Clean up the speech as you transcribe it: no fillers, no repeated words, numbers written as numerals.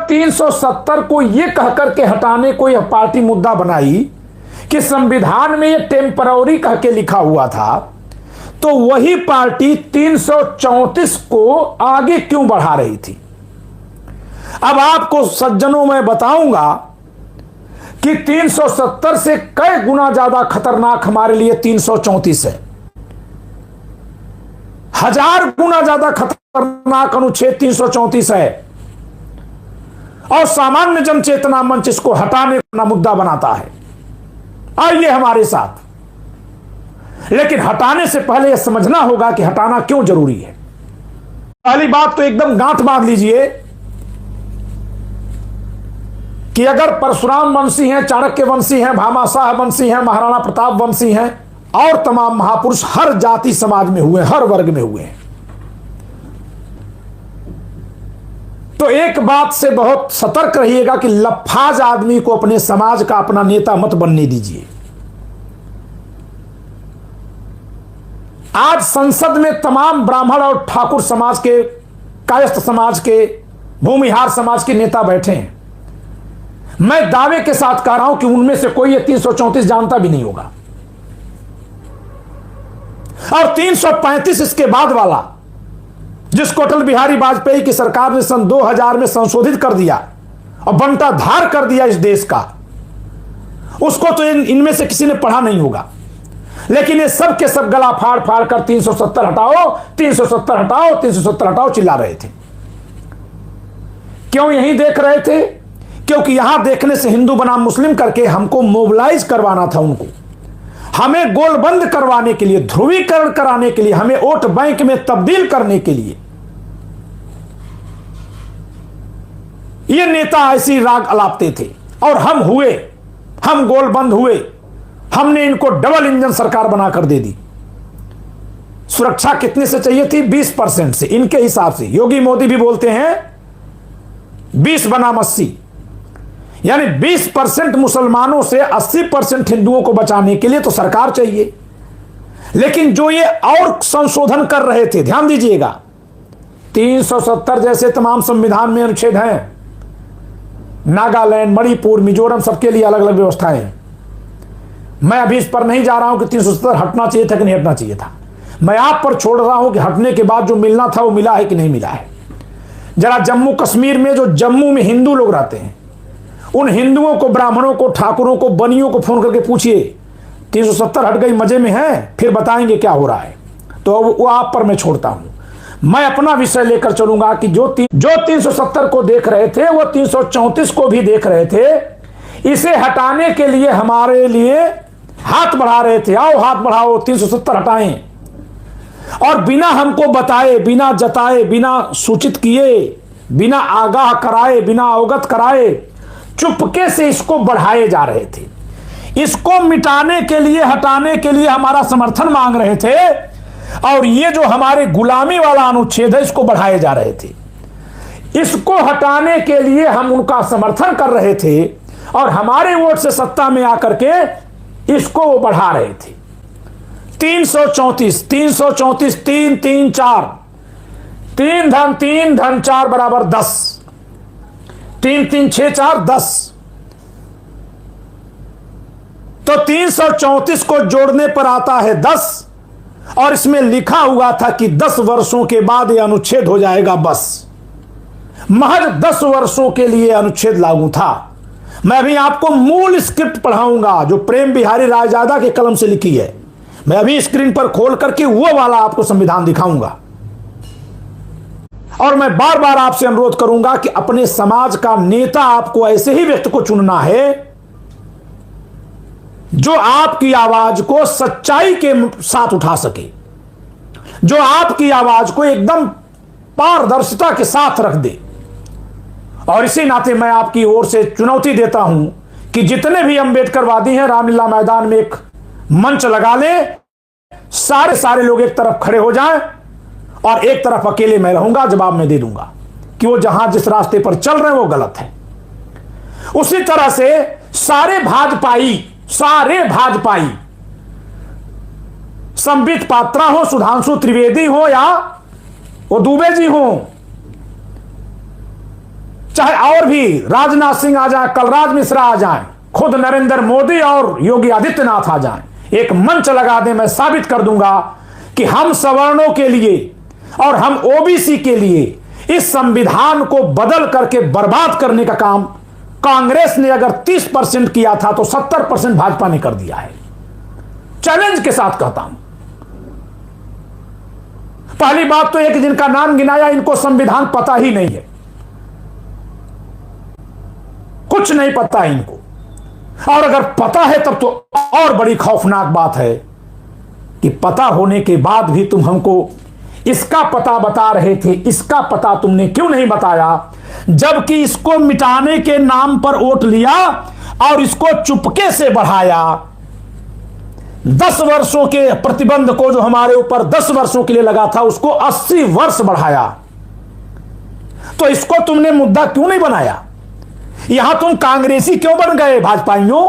370 को यह कहकर के हटाने को यह पार्टी मुद्दा बनाई कि संविधान में यह टेम्पररी कह के लिखा हुआ था, तो वही पार्टी 334 को आगे क्यों बढ़ा रही थी? अब आपको सज्जनों में बताऊंगा कि 370 से कई गुना ज्यादा खतरनाक हमारे लिए 334 है। 1000 गुना ज्यादा खतरनाक अनुच्छेद 334 है और सामान्य जन चेतना मंच इसको हटाने का मुद्दा बनाता है। आइए हमारे साथ, लेकिन हटाने से पहले यह समझना होगा कि हटाना क्यों जरूरी है। पहली बात तो एकदम गांठ बांध लीजिए कि अगर परशुराम वंशी हैं, चाणक्य वंशी हैं, भामाशाह वंशी हैं, महाराणा प्रताप वंशी हैं और तमाम महापुरुष हर जाति समाज में हुए, हर वर्ग में हुए हैं, तो एक बात से बहुत सतर्क रहिएगा कि लफाज आदमी को अपने समाज का अपना नेता मत बनने दीजिए। आज संसद में तमाम ब्राह्मण और ठाकुर समाज के, कायस्थ समाज के, भूमिहार समाज के नेता बैठे हैं। मैं दावे के साथ कह रहा हूं कि उनमें से कोई ये 334 जानता भी नहीं होगा। और 335 इसके बाद वाला, जिसको अटल बिहारी वाजपेयी की सरकार ने सन 2000 में संशोधित कर दिया और बंटाधार कर दिया इस देश का, उसको तो इनमें से किसी ने पढ़ा नहीं होगा। लेकिन ये सब के सब गला फाड़ फाड़ कर 370 हटाओ, 370 हटाओ, 370 हटाओ चिल्ला रहे थे। क्यों यही देख रहे थे? क्योंकि यहां देखने से हिंदू बनाम मुस्लिम करके हमको मोबिलाइज करवाना था उनको, हमें गोलबंद करवाने के लिए, ध्रुवीकरण कराने के लिए, हमें वोट बैंक में तब्दील करने के लिए ये नेता ऐसी राग अलापते थे। और हम हुए, हम गोलबंद हुए, हमने इनको डबल इंजन सरकार बनाकर दे दी। सुरक्षा कितने से चाहिए थी? 20% से। इनके हिसाब से योगी मोदी भी बोलते हैं 20 बनाम 80, यानी 20% मुसलमानों से 80% हिंदुओं को बचाने के लिए तो सरकार चाहिए। लेकिन जो ये और संशोधन कर रहे थे, ध्यान दीजिएगा, 370 जैसे तमाम संविधान में अनुच्छेद हैं, नागालैंड, मणिपुर, मिजोरम, सबके लिए अलग अलग व्यवस्थाएं हैं। मैं अभी इस पर नहीं जा रहा हूं कि 370 हटना चाहिए था कि नहीं हटना चाहिए था। मैं आप पर छोड़ रहा हूं कि हटने के बाद जो मिलना था वो मिला है कि नहीं मिला है। जरा जम्मू कश्मीर में, जो जम्मू में हिंदू लोग रहते हैं, उन हिंदुओं को, ब्राह्मणों को, ठाकुरों को, बनियों को फोन करके पूछिए 370 हट गई, मजे में है, फिर बताएंगे क्या हो रहा है। तो वो आप पर मैं छोड़ता हूं। मैं अपना विषय लेकर चलूंगा कि जो 370 को देख रहे थे वो 334 को भी देख रहे थे। इसे हटाने के लिए हमारे लिए हाथ बढ़ा रहे थे, आओ हाथ बढ़ाओ, 370 हटाएं। और बिना हमको बताए, बिना जताए, बिना सूचित किए, बिना आगाह कराए, बिना अवगत कराए, चुपके से इसको बढ़ाए जा रहे थे। इसको मिटाने के लिए, हटाने के लिए हमारा समर्थन मांग रहे थे। और ये जो हमारे गुलामी वाला अनुच्छेद है, इसको बढ़ाए जा रहे थे। इसको हटाने के लिए हम उनका समर्थन कर रहे थे और हमारे वोट से सत्ता में आकर के इसको वो बढ़ा रहे थे। 334, 334, 3 3 4, 3 धन 3 धन 4 बराबर 10, 3 3 6 4 10। तो 334 को जोड़ने पर आता है 10 और इसमें लिखा हुआ था कि 10 वर्षों के बाद यह अनुच्छेद हो जाएगा। बस महज 10 वर्षों के लिए अनुच्छेद लागू था। मैं अभी आपको मूल स्क्रिप्ट पढ़ाऊंगा जो प्रेम बिहारी रायजादा के कलम से लिखी है। मैं अभी स्क्रीन पर खोल करके वो वाला आपको संविधान दिखाऊंगा। और मैं बार बार आपसे अनुरोध करूंगा कि अपने समाज का नेता आपको ऐसे ही व्यक्ति को चुनना है जो आपकी आवाज को सच्चाई के साथ उठा सके, जो आपकी आवाज को एकदम पारदर्शिता के साथ रख दे। और इसी नाते मैं आपकी ओर से चुनौती देता हूं कि जितने भी अंबेडकरवादी हैं, रामलीला मैदान में एक मंच लगा ले, सारे लोग एक तरफ खड़े हो जाएं और एक तरफ अकेले मैं रहूंगा। जवाब मैं दे दूंगा कि वो जहां जिस रास्ते पर चल रहे हैं वो गलत है। उसी तरह से सारे भाजपाई, संबित पात्रा हो, सुधांशु त्रिवेदी हो या वो दुबे जी हो, चाहे और भी राजनाथ सिंह आ जाए, कलराज मिश्रा आ जाए, खुद नरेंद्र मोदी और योगी आदित्यनाथ आ जाए, एक मंच लगा दें, मैं साबित कर दूंगा कि हम सवर्णों के लिए और हम ओबीसी के लिए इस संविधान को बदल करके बर्बाद करने का काम कांग्रेस ने अगर 30% किया था तो 70% भाजपा ने कर दिया है। चैलेंज के साथ कहता हूं। पहली बात तो एक जिनका नाम गिनाया, इनको संविधान पता ही नहीं है, कुछ नहीं पता है इनको, और अगर पता है तब तो और बड़ी खौफनाक बात है कि पता होने के बाद भी तुम हमको इसका पता बता रहे थे, इसका पता तुमने क्यों नहीं बताया, जबकि इसको मिटाने के नाम पर वोट लिया और इसको चुपके से बढ़ाया। 10 वर्षों के प्रतिबंध को जो हमारे ऊपर 10 वर्षों के लिए लगा था उसको 80 वर्ष बढ़ाया। तो इसको तुमने मुद्दा क्यों नहीं बनाया? यहां तुम कांग्रेसी क्यों बन गए भाजपाइयों?